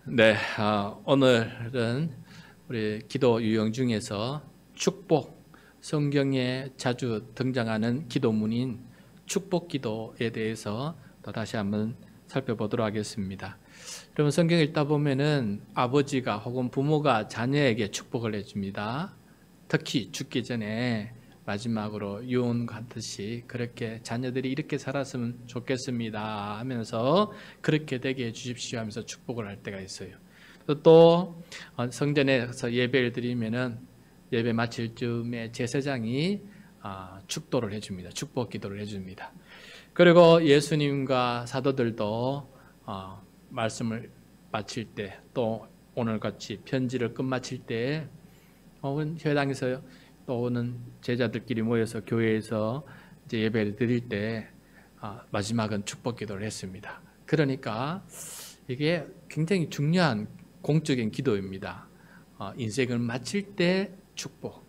네, 오늘은 우리 기도 유형 중에서 축복, 성경에 자주 등장하는 기도문인 축복 기도에 대해서 또 다시 한번 살펴보도록 하겠습니다. 여러분, 성경 읽다 보면은 아버지가 혹은 부모가 자녀에게 축복을 해줍니다. 특히 죽기 전에 마지막으로 유언하듯이 그렇게 자녀들이 이렇게 살았으면 좋겠습니다 하면서 그렇게 되게 해주십시오 하면서 축복을 할 때가 있어요. 또 성전에서 예배를 드리면은 예배 마칠 즈음에 제사장이 축도를 해줍니다. 축복 기도를 해줍니다. 그리고 예수님과 사도들도 말씀을 마칠 때, 또 오늘같이 편지를 끝마칠 때, 혹은 회당에서 또는 제자들끼리 모여서 교회에서 이제 예배를 드릴 때 마지막은 축복 기도를 했습니다. 그러니까 이게 굉장히 중요한 공적인 기도입니다. 인생을 마칠 때 축복,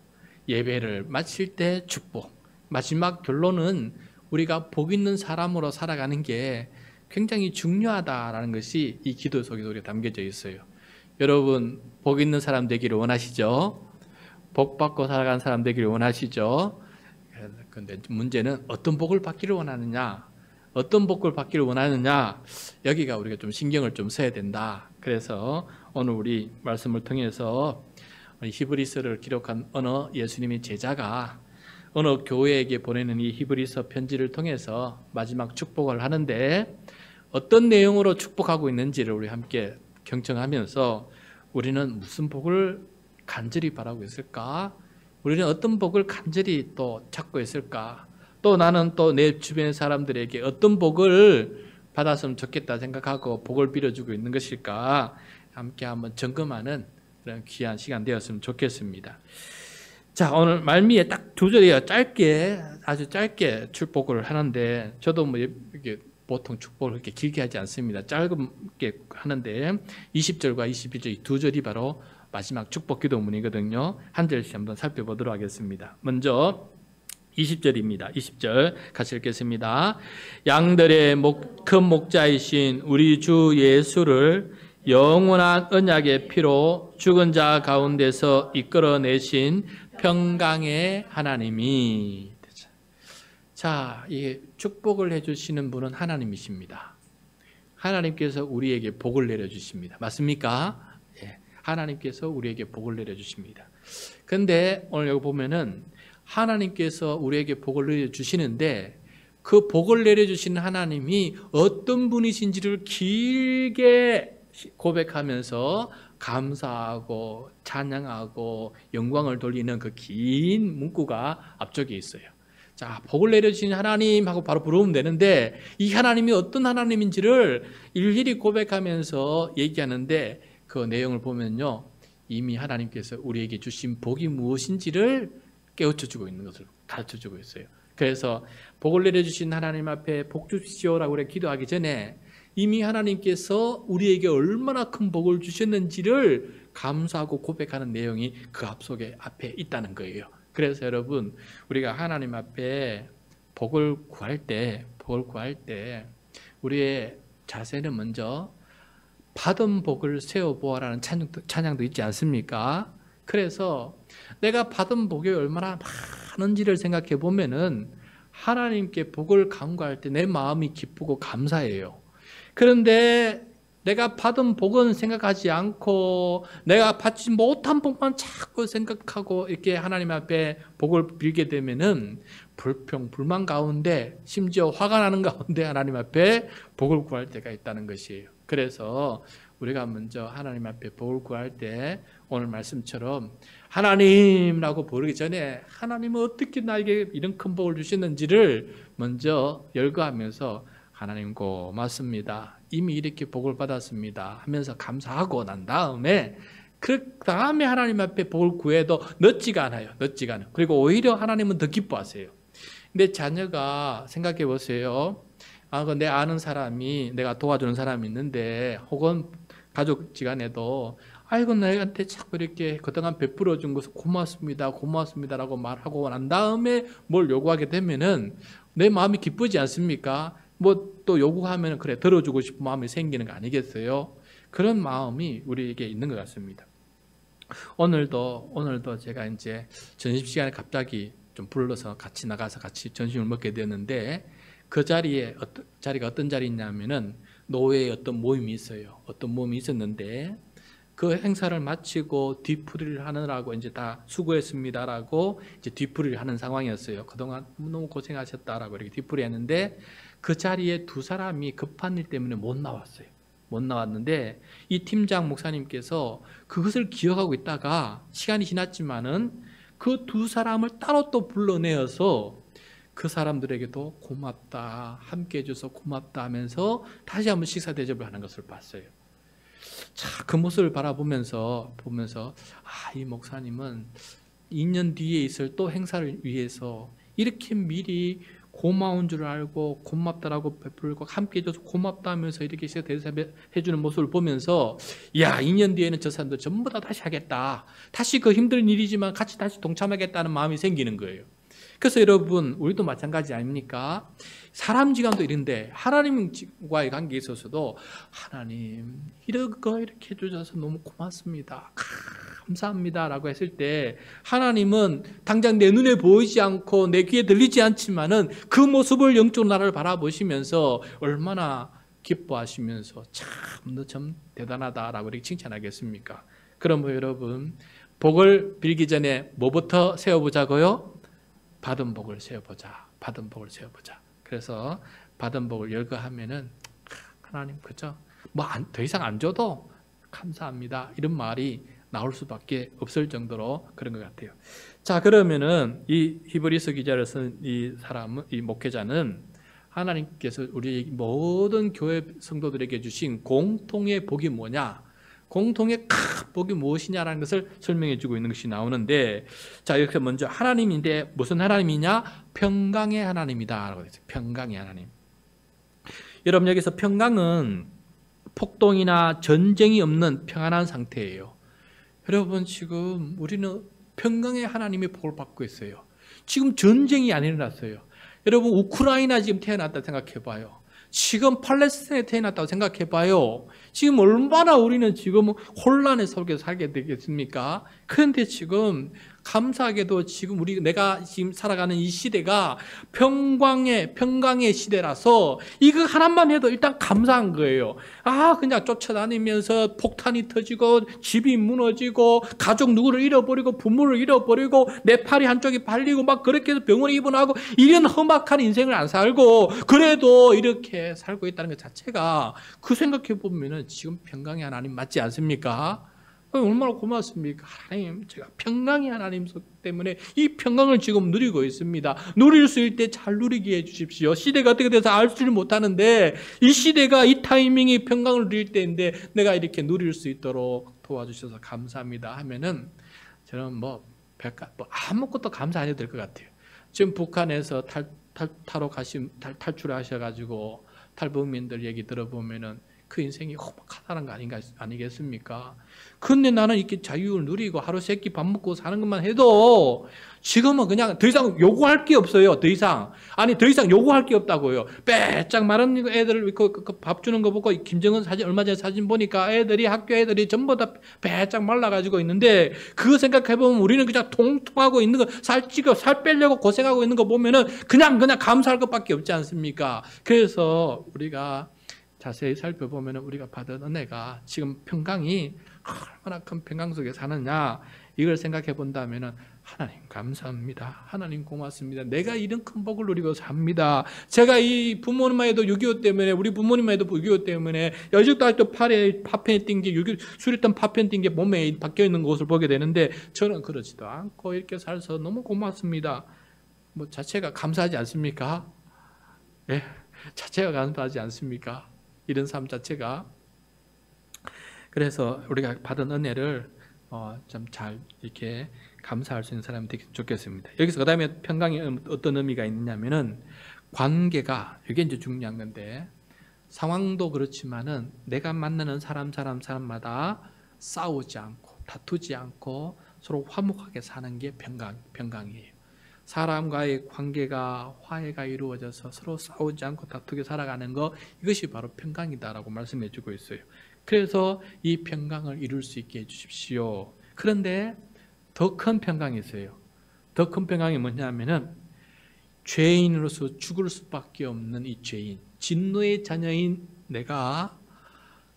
예배를 마칠 때 축복, 마지막 결론은 우리가 복 있는 사람으로 살아가는 게 굉장히 중요하다라는 것이 이 기도 속에 우리가 담겨져 있어요. 여러분, 복 있는 사람 되기를 원하시죠? 복 받고 살아가는 사람 되기를 원하시죠? 그런데 문제는 어떤 복을 받기를 원하느냐, 어떤 복을 받기를 원하느냐, 여기가 우리가 좀 신경을 좀 써야 된다. 그래서 오늘 우리 말씀을 통해서 히브리서를 기록한 어느 예수님의 제자가 어느 교회에게 보내는 이 히브리서 편지를 통해서 마지막 축복을 하는데 어떤 내용으로 축복하고 있는지를 우리 함께 경청하면서 우리는 무슨 복을 간절히 바라고 있을까? 우리는 어떤 복을 간절히 또 찾고 있을까? 또 나는 또 내 주변 사람들에게 어떤 복을 받았으면 좋겠다 생각하고 복을 빌어주고 있는 것일까? 함께 한번 점검하는 그런 귀한 시간 되었으면 좋겠습니다. 자, 오늘 말미에 딱 두 절이에요. 짧게, 아주 짧게 축복을 하는데, 저도 뭐 이렇게 보통 축복을 그렇게 길게 하지 않습니다. 짧게 하는데 20절과 21절 이 두 절이 바로 마지막 축복 기도문이거든요. 한 절씩 한번 살펴보도록 하겠습니다. 먼저 20절입니다. 20절 같이 읽겠습니다. 양들의 큰 목자이신 우리 주 예수를 영원한 언약의 피로 죽은 자 가운데서 이끌어내신 평강의 하나님이. 자, 이 축복을 해주시는 분은 하나님이십니다. 하나님께서 우리에게 복을 내려주십니다. 맞습니까? 하나님께서 우리에게 복을 내려주십니다. 그런데 오늘 여기 보면은 하나님께서 우리에게 복을 내려주시는데 그 복을 내려주시는 하나님이 어떤 분이신지를 길게 고백하면서 감사하고 찬양하고 영광을 돌리는 그 긴 문구가 앞쪽에 있어요. 자, 복을 내려주신 하나님 하고 바로 부르면 되는데 이 하나님이 어떤 하나님인지를 일일이 고백하면서 얘기하는데 그 내용을 보면요, 이미 하나님께서 우리에게 주신 복이 무엇인지를 깨우쳐주고 있는 것을 가르쳐주고 있어요. 그래서 복을 내려주신 하나님 앞에 복 주십시오라고 우리가 기도하기 전에 이미 하나님께서 우리에게 얼마나 큰 복을 주셨는지를 감사하고 고백하는 내용이 그 앞에 있다는 거예요. 그래서 여러분, 우리가 하나님 앞에 복을 구할 때 우리의 자세는 먼저 받은 복을 세워보아라는 찬양도 있지 않습니까? 그래서 내가 받은 복이 얼마나 많은지를 생각해 보면은 하나님께 복을 간구할 때 내 마음이 기쁘고 감사해요. 그런데 내가 받은 복은 생각하지 않고 내가 받지 못한 복만 자꾸 생각하고 이렇게 하나님 앞에 복을 빌게 되면은 불평, 불만 가운데 심지어 화가 나는 가운데 하나님 앞에 복을 구할 때가 있다는 것이에요. 그래서 우리가 먼저 하나님 앞에 복을 구할 때 오늘 말씀처럼 하나님라고 부르기 전에 하나님은 어떻게 나에게 이런 큰 복을 주셨는지를 먼저 열거하면서 하나님 고맙습니다. 이미 이렇게 복을 받았습니다 하면서 감사하고 난 다음에 그 다음에 하나님 앞에 복을 구해도 늦지가 않아요. 그리고 오히려 하나님은 더 기뻐하세요. 근데 자녀가 생각해 보세요. 내 아는 사람이, 내가 도와주는 사람이 있는데 혹은 가족지간에도 아이고 나한테 자꾸 이렇게 그동안 베풀어 준 것을 고맙습니다라고 말하고 난 다음에 뭘 요구하게 되면은 내 마음이 기쁘지 않습니까? 뭐 또 요구하면 그래 들어주고 싶은 마음이 생기는 거 아니겠어요? 그런 마음이 우리에게 있는 것 같습니다. 오늘도 제가 이제 점심시간에 갑자기 좀 불러서 같이 나가서 같이 점심을 먹게 되었는데, 그 자리가 어떤 자리냐면은 노회의 어떤 모임이 있어요. 어떤 모임이 있었는데, 그 행사를 마치고 뒤풀이를 하느라고 이제 다 수고했습니다라고 이제 뒤풀이를 하는 상황이었어요. 그동안 너무 고생하셨다라고 이렇게 뒤풀이 했는데, 그 자리에 두 사람이 급한 일 때문에 못 나왔어요. 못 나왔는데, 이 팀장 목사님께서 그것을 기억하고 있다가 시간이 지났지만은 그 두 사람을 따로 또 불러내어서 그 사람들에게도 고맙다, 함께 해줘서 고맙다 하면서 다시 한번 식사 대접을 하는 것을 봤어요. 자, 그 모습을 바라보면서 이 목사님은 2년 뒤에 있을 또 행사를 위해서 이렇게 미리 고마운 줄 알고 고맙다라고 베풀고 함께 해줘서 고맙다 하면서 이렇게 식사 대접해주는 모습을 보면서, 야, 2년 뒤에는 저 사람들 전부 다 다시 하겠다, 다시 그 힘든 일이지만 같이 다시 동참하겠다는 마음이 생기는 거예요. 그래서 여러분, 우리도 마찬가지 아닙니까? 사람 지간도 이런데 하나님과의 관계에 있어서도, 하나님 이렇게 해주셔서 너무 고맙습니다, 감사합니다 라고 했을 때, 하나님은 당장 내 눈에 보이지 않고 내 귀에 들리지 않지만은 그 모습을 영적으로 나를 바라보시면서 얼마나 기뻐하시면서 너 참 대단하다라고 이렇게 칭찬하겠습니까? 그럼 여러분, 복을 빌기 전에 뭐부터 세워보자고요? 받은 복을 세워보자. 받은 복을 세워보자. 그래서 받은 복을 열거하면은, 하나님 그죠? 뭐 더 이상 안 줘도 감사합니다, 이런 말이 나올 수밖에 없을 정도로 그런 것 같아요. 자, 그러면은 이 히브리서 기자를 쓴 이 목회자는 하나님께서 우리 모든 교회 성도들에게 주신 공통의 복이 뭐냐, 공통의 복이 무엇이냐라는 것을 설명해 주고 있는 것이 나오는데, 자, 이렇게 먼저 하나님인데 무슨 하나님이냐? 평강의 하나님이다 라고 했어요. 평강의 하나님. 여러분, 여기서 평강은 폭동이나 전쟁이 없는 평안한 상태예요. 여러분, 지금 우리는 평강의 하나님의 복을 받고 있어요. 지금 전쟁이 안 일어났어요. 여러분, 우크라이나 지금 태어났다 생각해 봐요. 지금 팔레스타인에 태어났다고 생각해 봐요. 지금 얼마나 우리는 지금 혼란의 속에 살게 되겠습니까? 그런데 지금 감사하게도 지금 내가 지금 살아가는 이 시대가 평강의 시대라서 이거 하나만 해도 일단 감사한 거예요. 그냥 쫓아다니면서 폭탄이 터지고 집이 무너지고 가족 누구를 잃어버리고 부모를 잃어버리고 내 팔이 한쪽이 발리고 막 그렇게 해서 병원에 입원하고 이런 험악한 인생을 안 살고 그래도 이렇게 살고 있다는 것 자체가, 그 생각해 보면은 지금 평강의 하나님 맞지 않습니까? 얼마나 고맙습니까? 하나님, 제가 평강의 하나님 때문에 이 평강을 지금 누리고 있습니다. 누릴 수 있을 때 잘 누리게 해주십시오. 시대가 어떻게 돼서 알 수를 못하는데 이 시대가 이 타이밍이 평강을 누릴 때인데 내가 이렇게 누릴 수 있도록 도와주셔서 감사합니다 하면은, 저는 아무것도 감사 안 해도 될 것 같아요. 지금 북한에서 탈출하셔가지고 탈북민들 얘기 들어보면은 그 인생이 험악하다는 거 아니겠습니까? 근데 나는 이렇게 자유를 누리고 하루 세끼 밥 먹고 사는 것만 해도 지금은 그냥 더 이상 요구할 게 없어요. 더 이상 요구할 게 없다고요. 빼짝 마른 애들 밥 주는 거 보고, 김정은 사진, 얼마 전에 사진 보니까 학교 애들이 전부 다 빼짝 말라가지고 있는데, 그거 생각해보면 우리는 그냥 통통하고 있는 거, 살 빼려고 고생하고 있는 거 보면은 그냥 감사할 것밖에 없지 않습니까? 그래서 우리가 자세히 살펴보면 우리가 받은 은혜가 지금 평강이 얼마나 큰 평강 속에 사느냐, 이걸 생각해 본다면 하나님 감사합니다, 하나님 고맙습니다, 내가 이런 큰 복을 누리고 삽니다. 제가 이 부모님만 해도 6.25 때문에, 우리 부모님만 해도 6.25 때문에 여직도 아직도 팔에 파편이 띈 게, 수리탄 파편 띈 게 몸에 박혀 있는 것을 보게 되는데, 저는 그러지도 않고 이렇게 살아서 너무 고맙습니다. 자체가 감사하지 않습니까? 예, 자체가 감사하지 않습니까? 이런 삶 자체가. 그래서 우리가 받은 은혜를 좀 잘 이렇게 감사할 수 있는 사람이 되기 좋겠습니다. 여기서 그 다음에 평강이 어떤 의미가 있느냐면은, 관계가, 이게 이제 중요한 건데, 상황도 그렇지만은 내가 만나는 사람마다 싸우지 않고 다투지 않고 서로 화목하게 사는 게 평강이에요. 사람과의 관계가 화해가 이루어져서 서로 싸우지 않고 다투게 살아가는 거, 이것이 바로 평강이다라고 말씀해 주고 있어요. 그래서 이 평강을 이룰 수 있게 해주십시오. 그런데 더 큰 평강이 있어요. 더 큰 평강이 뭐냐면은 죄인으로서 죽을 수밖에 없는 이 죄인, 진노의 자녀인 내가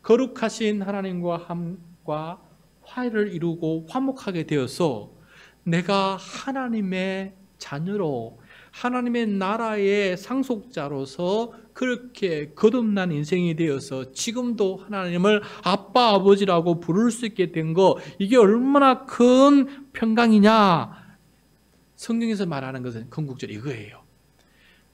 거룩하신 하나님과 함과 화해를 이루고 화목하게 되어서 내가 하나님의 자녀로 하나님의 나라의 상속자로서 그렇게 거듭난 인생이 되어서 지금도 하나님을 아빠 아버지라고 부를 수 있게 된 거, 이게 얼마나 큰 평강이냐. 성경에서 말하는 것은 궁극적으로 이거예요.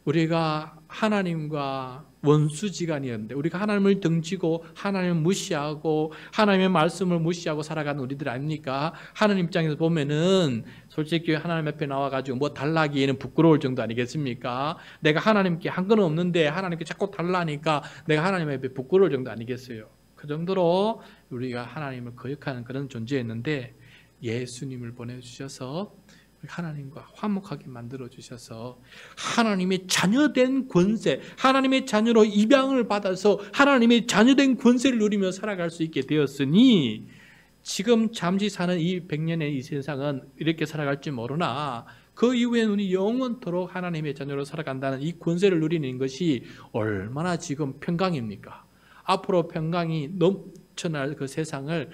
우리가 하나님과 원수지간이었는데 우리가 하나님을 등지고 하나님을 무시하고 하나님의 말씀을 무시하고 살아가는 우리들 아닙니까? 하나님 입장에서 보면은 솔직히 하나님 앞에 나와가지고 뭐 달라기에는 부끄러울 정도 아니겠습니까? 내가 하나님께 한 건 없는데 하나님께 자꾸 달라니까 내가 하나님 앞에 부끄러울 정도 아니겠어요? 그 정도로 우리가 하나님을 거역하는 그런 존재였는데 예수님을 보내주셔서 하나님과 화목하게 만들어 주셔서 하나님의 자녀된 권세, 하나님의 자녀로 입양을 받아서 하나님의 자녀된 권세를 누리며 살아갈 수 있게 되었으니 지금 잠시 사는 이 100년의 이 세상은 이렇게 살아갈지 모르나 그 이후에는 우리 영원토록 하나님의 자녀로 살아간다는 이 권세를 누리는 것이 얼마나 지금 평강입니까? 앞으로 평강이 넘쳐날 그 세상을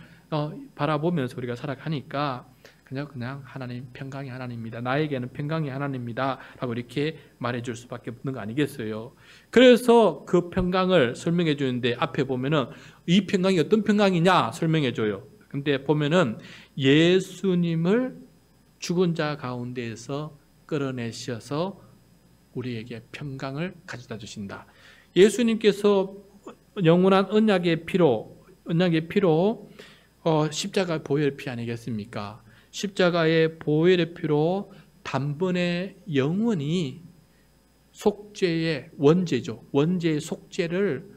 바라보면서 우리가 살아가니까 그냥 하나님, 평강이 하나님입니다. 나에게는 평강이 하나님입니다. 라고 이렇게 말해줄 수밖에 없는 거 아니겠어요? 그래서 그 평강을 설명해 주는데 앞에 보면은 이 평강이 어떤 평강이냐 설명해 줘요. 근데 보면은 예수님을 죽은 자 가운데에서 끌어내셔서 우리에게 평강을 가져다 주신다. 예수님께서 영원한 언약의 피로 십자가 보혈의 피 아니겠습니까? 십자가의 보혈의 피로 단번에 영원히 속죄의 원죄죠. 원죄의 속죄를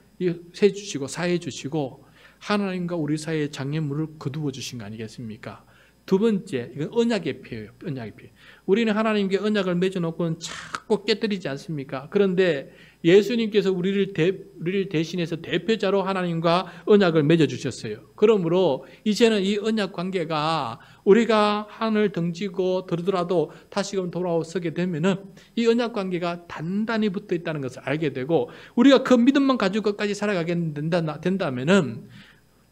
세주시고 사해주시고 하나님과 우리 사이의 장애물을 거두어 주신 거 아니겠습니까? 두 번째, 이건 언약의 피예요. 언약의 피. 우리는 하나님께 언약을 맺어놓고는 자꾸 깨뜨리지 않습니까? 그런데 예수님께서 우리를 대신해서 대표자로 하나님과 언약을 맺어주셨어요. 그러므로 이제는 이 언약 관계가 우리가 하늘 등지고 들더라도 다시금 돌아서게 되면은 이 언약 관계가 단단히 붙어 있다는 것을 알게 되고 우리가 그 믿음만 가지고 끝까지 살아가게 된다면은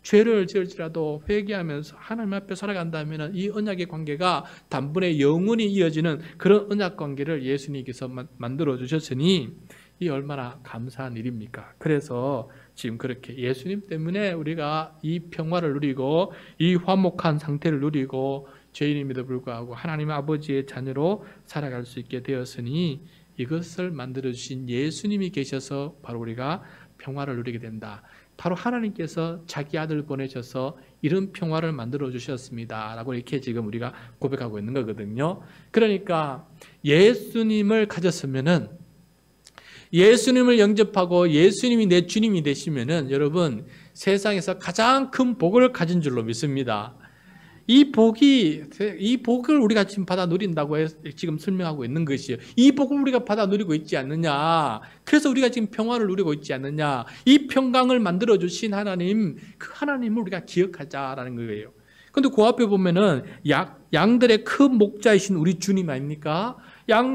죄를 지을지라도 회개하면서 하나님 앞에 살아간다면 이 언약의 관계가 단번에 영원히 이어지는 그런 언약 관계를 예수님께서 만들어 주셨으니 이 얼마나 감사한 일입니까? 그래서 지금 그렇게 예수님 때문에 우리가 이 평화를 누리고 이 화목한 상태를 누리고 죄인임에도 불구하고 하나님 아버지의 자녀로 살아갈 수 있게 되었으니 이것을 만들어 주신 예수님이 계셔서 바로 우리가 평화를 누리게 된다. 바로 하나님께서 자기 아들을 보내셔서 이런 평화를 만들어 주셨습니다. 라고 이렇게 지금 우리가 고백하고 있는 거거든요. 그러니까 예수님을 가졌으면은 예수님을 영접하고 예수님이 내 주님이 되시면은 여러분 세상에서 가장 큰 복을 가진 줄로 믿습니다. 이 복을 우리가 지금 받아 누린다고 지금 설명하고 있는 것이에요. 이 복을 우리가 받아 누리고 있지 않느냐. 그래서 우리가 지금 평화를 누리고 있지 않느냐. 이 평강을 만들어 주신 하나님, 그 하나님을 우리가 기억하자라는 거예요. 근데 그 앞에 보면은 양들의 큰 목자이신 우리 주님 아닙니까?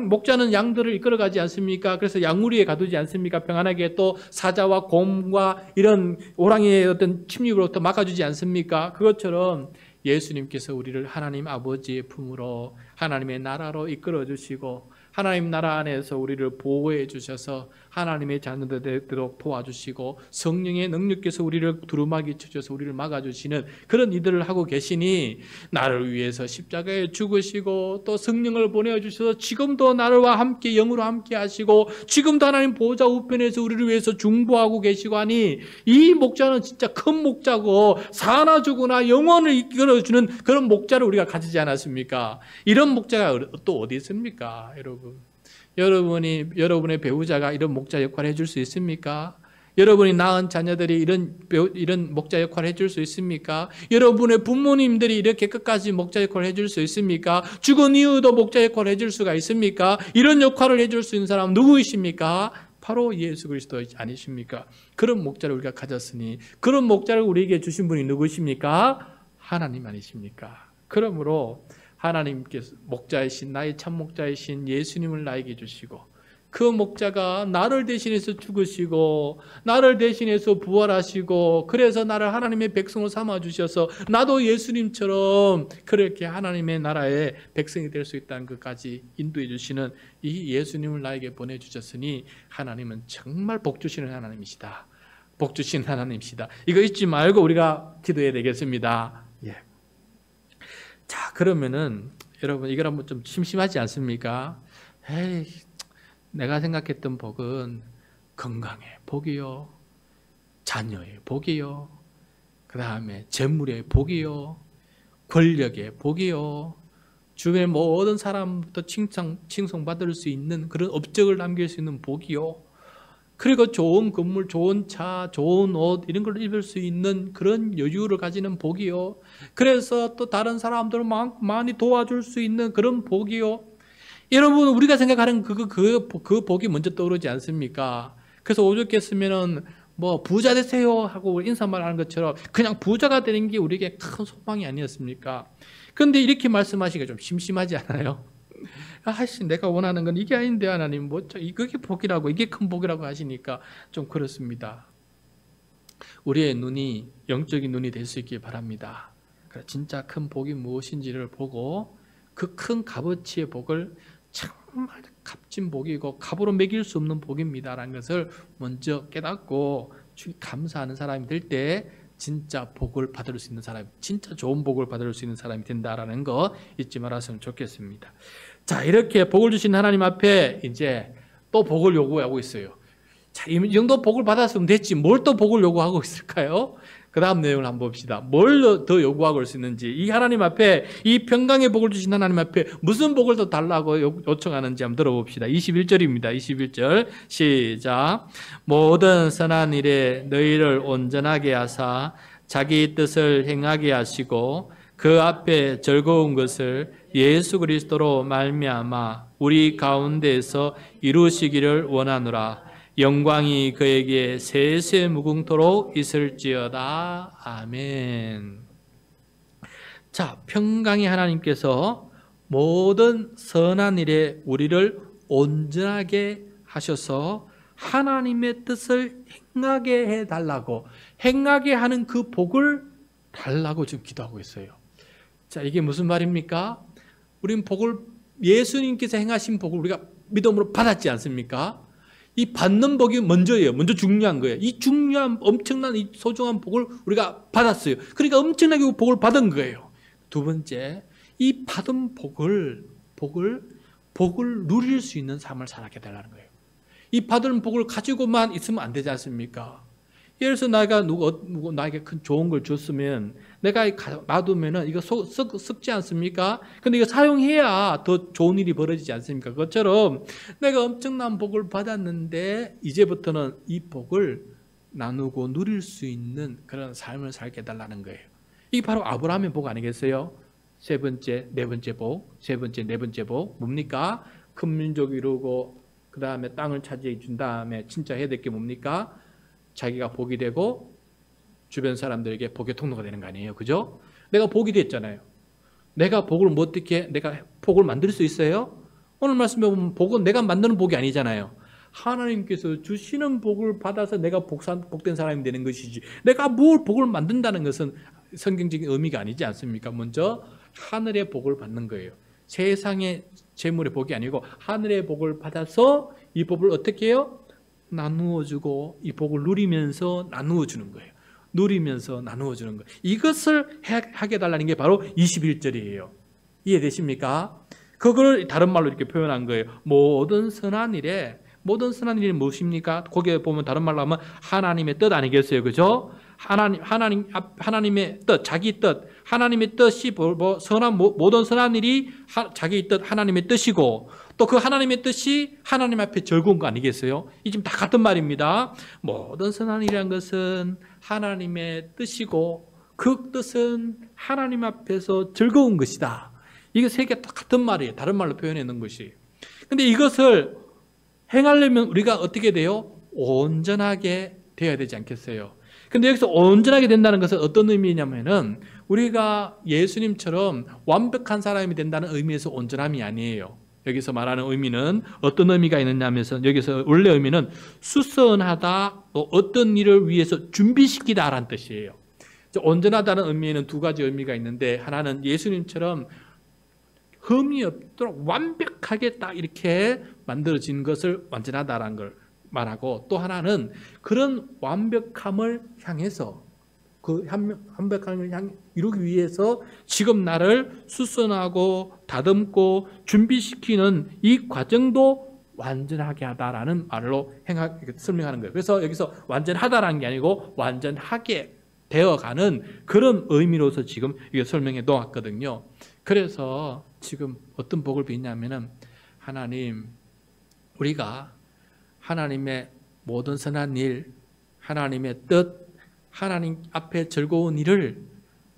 목자는 양들을 이끌어가지 않습니까? 그래서 양우리에 가두지 않습니까? 평안하게 또 사자와 곰과 이런 호랑이의 어떤 침입으로부터 막아주지 않습니까? 그것처럼 예수님께서 우리를 하나님 아버지의 품으로 하나님의 나라로 이끌어 주시고 하나님 나라 안에서 우리를 보호해 주셔서 하나님의 자녀들 되도록 도와주시고 성령의 능력께서 우리를 두루마기 쳐줘서 우리를 막아주시는 그런 일들을 하고 계시니 나를 위해서 십자가에 죽으시고 또 성령을 보내주셔서 지금도 나와 함께 영으로 함께 하시고 지금도 하나님 보호자 우편에서 우리를 위해서 중보하고 계시고 하니 이 목자는 진짜 큰 목자고 사나 죽으나 영원을 이끌어주는 그런 목자를 우리가 가지지 않았습니까? 이런 목자가 또 어디 있습니까? 여러분의 배우자가 이런 목자 역할을 해줄 수 있습니까? 여러분이 낳은 자녀들이 이런 목자 역할을 해줄 수 있습니까? 여러분의 부모님들이 이렇게 끝까지 목자 역할을 해줄 수 있습니까? 죽은 이후도 목자 역할을 해줄 수가 있습니까? 이런 역할을 해줄 수 있는 사람은 누구이십니까? 바로 예수 그리스도 아니십니까? 그런 목자를 우리가 가졌으니 그런 목자를 우리에게 주신 분이 누구십니까? 하나님 아니십니까? 그러므로 하나님께서 목자이신 나의 참 목자이신 예수님을 나에게 주시고 그 목자가 나를 대신해서 죽으시고 나를 대신해서 부활하시고 그래서 나를 하나님의 백성으로 삼아주셔서 나도 예수님처럼 그렇게 하나님의 나라의 백성이 될 수 있다는 것까지 인도해 주시는 이 예수님을 나에게 보내주셨으니 하나님은 정말 복 주시는 하나님이시다. 복 주시는 하나님이시다. 이거 잊지 말고 우리가 기도해야 되겠습니다. 예. 자, 그러면은 여러분 이걸 한번 좀 심심하지 않습니까? 에이, 내가 생각했던 복은 건강의 복이요, 자녀의 복이요, 그 다음에 재물의 복이요, 권력의 복이요, 주변의 모든 사람부터 칭송받을 수 있는 그런 업적을 남길 수 있는 복이요, 그리고 좋은 건물, 좋은 차, 좋은 옷 이런 걸 입을 수 있는 그런 여유를 가지는 복이요, 그래서 또 다른 사람들을 많이 도와줄 수 있는 그런 복이요. 여러분 우리가 생각하는 그 복이 먼저 떠오르지 않습니까? 그래서 오죽했으면은 뭐 부자 되세요 하고 인사말 하는 것처럼 그냥 부자가 되는 게 우리에게 큰 소망이 아니었습니까? 그런데 이렇게 말씀하시기가 좀 심심하지 않아요? 아씨 내가 원하는 건 이게 아닌데 하나님 뭐 그게 복이라고 이게 큰 복이라고 하시니까 좀 그렇습니다. 우리의 눈이 영적인 눈이 될 수 있길 바랍니다. 진짜 큰 복이 무엇인지를 보고 그 큰 값어치의 복을 정말 값진 복이고 값으로 매길 수 없는 복입니다라는 것을 먼저 깨닫고 감사하는 사람이 될 때 진짜 복을 받을 수 있는 사람, 진짜 좋은 복을 받을 수 있는 사람이 된다라는 거 잊지 말았으면 좋겠습니다. 자, 이렇게 복을 주신 하나님 앞에 이제 또 복을 요구하고 있어요. 자, 이 정도 복을 받았으면 됐지 뭘 또 복을 요구하고 있을까요? 그 다음 내용을 한번 봅시다. 뭘 더 요구하고 있는지, 이 하나님 앞에, 이 평강의 복을 주신 하나님 앞에 무슨 복을 더 달라고 요청하는지 한번 들어봅시다. 21절입니다. 21절 시작. 모든 선한 일에 너희를 온전하게 하사 자기 뜻을 행하게 하시고 그 앞에 즐거운 것을 예수 그리스도로 말미암아 우리 가운데에서 이루시기를 원하노라. 영광이 그에게 세세 무궁토록 있을지어다. 아멘. 자, 평강의 하나님께서 모든 선한 일에 우리를 온전하게 하셔서 하나님의 뜻을 행하게 해달라고, 행하게 하는 그 복을 달라고 지금 기도하고 있어요. 자, 이게 무슨 말입니까? 우리는 복을, 예수님께서 행하신 복을 우리가 믿음으로 받았지 않습니까? 이 받는 복이 먼저예요. 먼저 중요한 거예요. 이 중요한 엄청난 이 소중한 복을 우리가 받았어요. 그러니까 엄청나게 복을 받은 거예요. 두 번째, 이 받은 복을 누릴 수 있는 삶을 살게 해달라는 거예요. 이 받은 복을 가지고만 있으면 안 되지 않습니까? 예를 들어서 내가 누구 나에게 큰 좋은 걸 줬으면 내가 놔두면은 이거 썩지 않습니까? 근데 이거 사용해야 더 좋은 일이 벌어지지 않습니까? 그것처럼 내가 엄청난 복을 받았는데 이제부터는 이 복을 나누고 누릴 수 있는 그런 삶을 살게 해달라는 거예요. 이게 바로 아브라함의 복 아니겠어요? 세 번째, 네 번째 복, 세 번째, 네 번째 복 뭡니까? 큰 민족 이루고 그 다음에 땅을 차지해 준 다음에 진짜 해야 될 게 뭡니까? 자기가 복이 되고 주변 사람들에게 복의 통로가 되는 거 아니에요? 그죠? 내가 복이 됐잖아요. 내가 복을 뭐 어떻게 내가 복을 만들 수 있어요? 오늘 말씀에 보면 복은 내가 만드는 복이 아니잖아요. 하나님께서 주시는 복을 받아서 내가 복된 사람이 되는 것이지 내가 뭘 복을 만든다는 것은 성경적인 의미가 아니지 않습니까? 먼저 하늘의 복을 받는 거예요. 세상의 재물의 복이 아니고 하늘의 복을 받아서 이 복을 어떻게 해요? 나누어주고 이 복을 누리면서 나누어주는 거예요. 누리면서 나누어주는 거예요. 이것을 하게 해달라는 게 바로 21절이에요. 이해되십니까? 그걸 다른 말로 이렇게 표현한 거예요. 모든 선한 일이 무엇입니까? 거기에 보면 다른 말로 하면 하나님의 뜻 아니겠어요? 그죠? 하나님의 뜻, 자기 뜻, 하나님의 뜻이 모든 선한 일이 자기 뜻, 하나님의 뜻이고 또 그 하나님의 뜻이 하나님 앞에 즐거운 거 아니겠어요? 이 지금 다 같은 말입니다. 모든 선한 일이란 것은 하나님의 뜻이고 그 뜻은 하나님 앞에서 즐거운 것이다. 이게 세 개 다 같은 말이에요. 다른 말로 표현해 놓은 것이. 근데 이것을 행하려면 우리가 어떻게 돼요? 온전하게 되어야 되지 않겠어요? 근데 여기서 온전하게 된다는 것은 어떤 의미냐면은 우리가 예수님처럼 완벽한 사람이 된다는 의미에서 온전함이 아니에요. 여기서 말하는 의미는 어떤 의미가 있느냐면서 여기서 원래 의미는 수선하다, 또 어떤 일을 위해서 준비시키다라는 뜻이에요. 온전하다는 의미에는 두 가지 의미가 있는데, 하나는 예수님처럼 흠이 없도록 완벽하게 딱 이렇게 만들어진 것을 완전하다라는 걸 말하고, 또 하나는 그런 완벽함을 향해서, 그 완벽함을 이루기 위해서 지금 나를 수선하고 다듬고 준비시키는 이 과정도 완전하게 하다라는 말로 설명하는 거예요. 그래서 여기서 완전하다라는 게 아니고 완전하게 되어가는 그런 의미로서 지금 이게 설명해 놓았거든요. 그래서 지금 어떤 복을 빚냐면은, 하나님, 우리가 하나님의 모든 선한 일, 하나님의 뜻, 하나님 앞에 즐거운 일을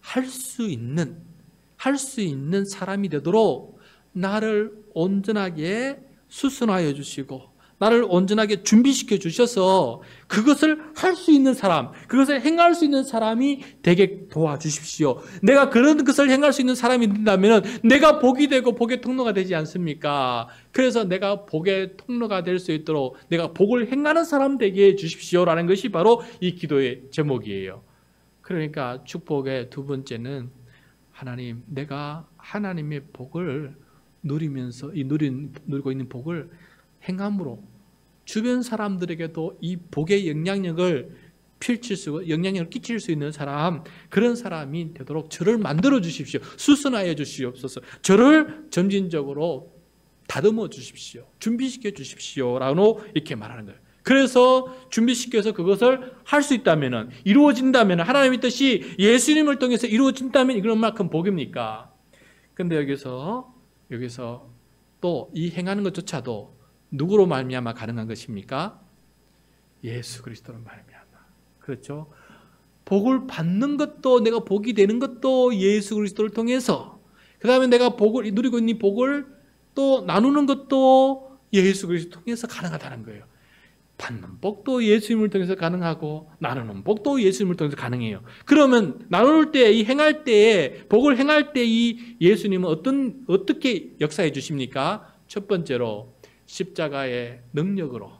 할 수 있는 사람이 되도록 나를 온전하게 수선하여 주시고 나를 온전하게 준비시켜 주셔서 그것을 할 수 있는 사람, 그것을 행할 수 있는 사람이 되게 도와주십시오. 내가 그런 것을 행할 수 있는 사람이 된다면 내가 복이 되고 복의 통로가 되지 않습니까? 그래서 내가 복의 통로가 될 수 있도록 내가 복을 행하는 사람 되게 해주십시오라는 것이 바로 이 기도의 제목이에요. 그러니까 축복의 두 번째는, 하나님, 내가 하나님의 복을 누리면서 누리고 있는 복을 행함으로 주변 사람들에게도 이 복의 영향력을 영향력을 끼칠 수 있는 사람, 그런 사람이 되도록 저를 만들어 주십시오. 수선하여 주시옵소서. 저를 점진적으로 다듬어 주십시오. 준비시켜 주십시오라고 이렇게 말하는 거예요. 그래서 준비시켜서 그것을 할 수 있다면, 이루어진다면, 하나님의 뜻이 예수님을 통해서 이루어진다면 이런 만큼 복입니까? 근데 여기서 또 이 행하는 것조차도 누구로 말미암아 가능한 것입니까? 예수 그리스도로 말미암아. 그렇죠? 복을 받는 것도, 내가 복이 되는 것도 예수 그리스도를 통해서, 그 다음에 내가 복을 누리고 있는 복을 또 나누는 것도 예수 그리스도를 통해서 가능하다는 거예요. 받는 복도 예수님을 통해서 가능하고 나누는 복도 예수님을 통해서 가능해요. 그러면 나눌 때, 이 행할 때에, 복을 행할 때 이 예수님은 어떻게 역사해 주십니까? 첫 번째로 십자가의 능력으로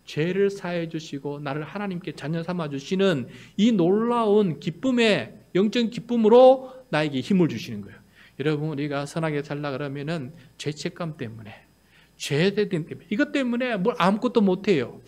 죄를 사해 주시고 나를 하나님께 자녀 삼아 주시는 이 놀라운 기쁨의 영적 기쁨으로 나에게 힘을 주시는 거예요. 여러분, 우리가 선하게 살라 그러면은 죄책감 때문에, 죄된 때문에, 이것 때문에 뭘 아무것도 못해요.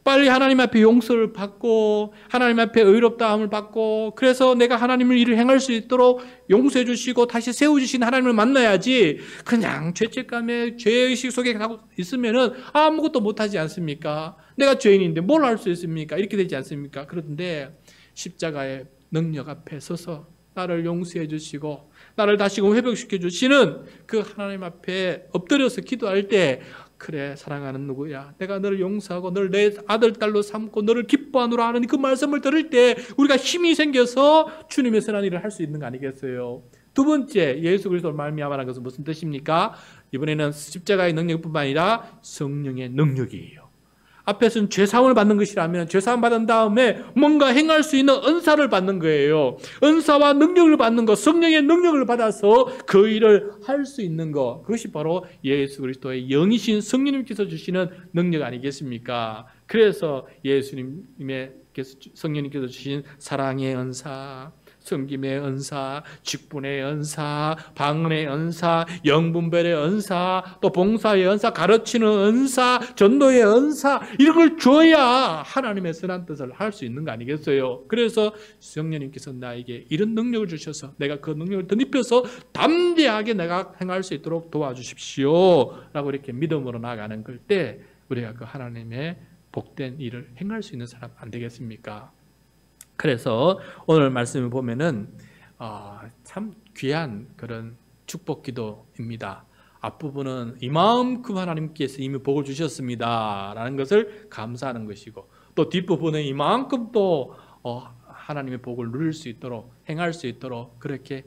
빨리 하나님 앞에 용서를 받고 하나님 앞에 의롭다함을 받고, 그래서 내가 하나님을 일을 행할 수 있도록 용서해 주시고 다시 세워주신 하나님을 만나야지, 그냥 죄책감에 죄의식 속에 가고 있으면은 아무것도 못하지 않습니까? 내가 죄인인데 뭘 할 수 있습니까? 이렇게 되지 않습니까? 그런데 십자가의 능력 앞에 서서 나를 용서해 주시고 나를 다시금 회복시켜 주시는 그 하나님 앞에 엎드려서 기도할 때, 그래, 사랑하는 누구야, 내가 너를 용서하고 너를 내 아들 딸로 삼고 너를 기뻐하노라 하는 그 말씀을 들을 때 우리가 힘이 생겨서 주님의 선한 일을 할 수 있는 거 아니겠어요? 두 번째, 예수 그리스도를 말미암아라는 것은 무슨 뜻입니까? 이번에는 십자가의 능력뿐만 아니라 성령의 능력이에요. 앞에서는 죄사함을 받는 것이라면 죄사함 받은 다음에 뭔가 행할 수 있는 은사를 받는 거예요. 은사와 능력을 받는 것, 성령의 능력을 받아서 그 일을 할 수 있는 것, 그것이 바로 예수 그리스도의 영이신 성령님께서 주시는 능력 아니겠습니까? 그래서 성령님께서 주신 사랑의 은사, 섬김의 은사, 직분의 은사, 방언의 은사, 영분별의 은사, 또 봉사의 은사, 가르치는 은사, 전도의 은사, 이런 걸 줘야 하나님의 선한 뜻을 할 수 있는 거 아니겠어요? 그래서 성령님께서 나에게 이런 능력을 주셔서 내가 그 능력을 덧입혀서 담대하게 내가 행할 수 있도록 도와주십시오 라고 이렇게 믿음으로 나아가는 걸 때 우리가 그 하나님의 복된 일을 행할 수 있는 사람 안 되겠습니까? 그래서 오늘 말씀을 보면은 참 귀한 그런 축복 기도입니다. 앞부분은 이만큼 하나님께서 이미 복을 주셨습니다 라는 것을 감사하는 것이고, 또 뒷부분은 이만큼 또 하나님의 복을 누릴 수 있도록, 행할 수 있도록 그렇게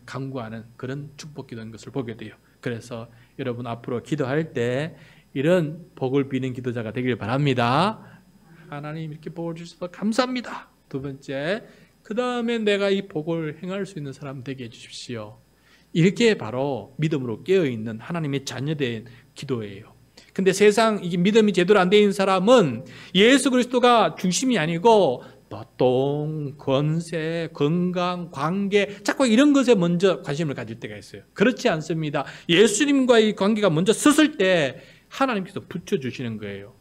간구하는 그런 축복 기도인 것을 보게 돼요. 그래서 여러분 앞으로 기도할 때 이런 복을 비는 기도자가 되길 바랍니다. 하나님 이렇게 복을 주셔서 감사합니다. 두 번째, 그 다음에 내가 이 복을 행할 수 있는 사람 되게 해주십시오. 이렇게 바로 믿음으로 깨어있는 하나님의 자녀된 기도예요. 근데 세상 이게 믿음이 제대로 안 돼 있는 사람은 예수 그리스도가 중심이 아니고 보통 권세, 건강, 관계 자꾸 이런 것에 먼저 관심을 가질 때가 있어요. 그렇지 않습니다. 예수님과의 관계가 먼저 섰을 때 하나님께서 붙여주시는 거예요.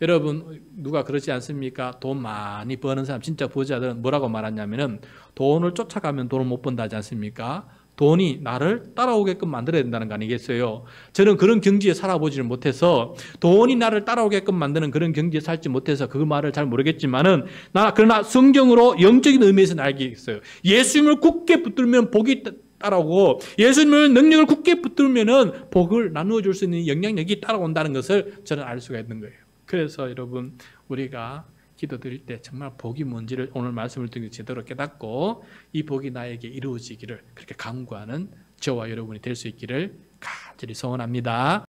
여러분 누가 그렇지 않습니까? 돈 많이 버는 사람 진짜 부자들은 뭐라고 말하냐면은 돈을 쫓아가면 돈을 못 번다 하지 않습니까? 돈이 나를 따라오게끔 만들어야 된다는 거 아니겠어요? 저는 그런 경지에 살아보지를 못해서 돈이 나를 따라오게끔 만드는 그런 경지에 살지 못해서 그 말을 잘 모르겠지만은 그러나 성경으로 영적인 의미에서는 알겠어요. 예수님을 굳게 붙들면 복이 따라오고 예수님을 능력을 굳게 붙들면은 복을 나누어 줄 수 있는 영향력이 따라온다는 것을 저는 알 수가 있는 거예요. 그래서 여러분 우리가 기도드릴 때 정말 복이 뭔지를 오늘 말씀을 통해 제대로 깨닫고 이 복이 나에게 이루어지기를 그렇게 간구하는 저와 여러분이 될 수 있기를 간절히 소원합니다.